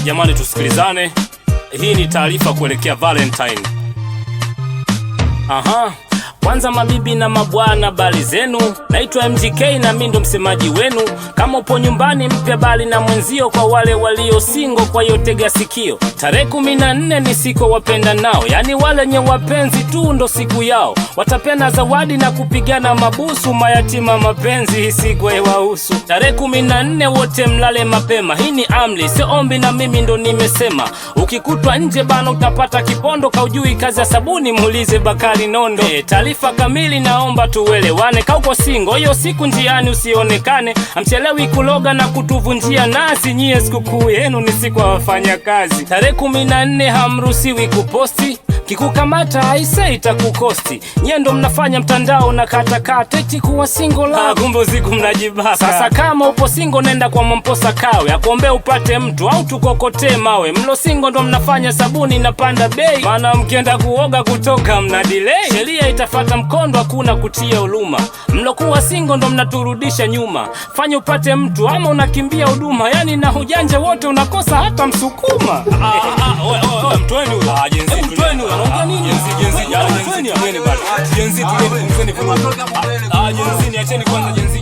Jamani tusikilizane. Hii ni taarifa kuelekea Valentine. Kwanza mabibi na mabwana, bali zenu. Naitwa MGK na mimi ndo msemaji wenu. Kama upo nyumbani mpya bali na mwenzio, kwa wale walio single kwa hiyo tega sikio. Tarehe 14 ni siku wapenda nao, yani wale wenye wapenzi tu ndo siku yao. Watapena zawadi na kupigana mabusu, mayatima mapenzi hii siku haiwahusu. Tarehe 14 wote mlale mapema, hii ni amri sio ombi na mimi ndo nimesema. Ukikutwa nje bana utapata kipondo, kaujui kazi ya sabuni muulize Bakari Nondo. Taarifa kamili naomba tuelewane, kauko singo hiyo siku njiani usionekane. Amchelewi kuloga na kutuvunjia nasi, nyie sikukuu yenu ni siku ya wafanya kazi. Tarehe 14 hamruhusiwi kuposti, kikukamata aise itakukosti. Nyie ndo mnafanya mtandao na katakata eti kuwa single la gumbo ziku mnajibaka. Sasa kama upo single nenda kwa Mamposa Kawe akuombe upate mtu au tukokote mawe. Mlo single ndo mnafanya sabuni na panda bei, maana mkienda kuoga kutoka mna delay. Sheria itafata mkondo, hakuna kutia uluma. Mlokuwa single ndo mnaturudisha nyuma. Fanya upate mtu ama unakimbia huduma, yani na ujanja wote unakosa hata msukuma. Mtweni ule ajenzi mtweni ule anaongea nini? Jenzi niacheni kwanza jenzi.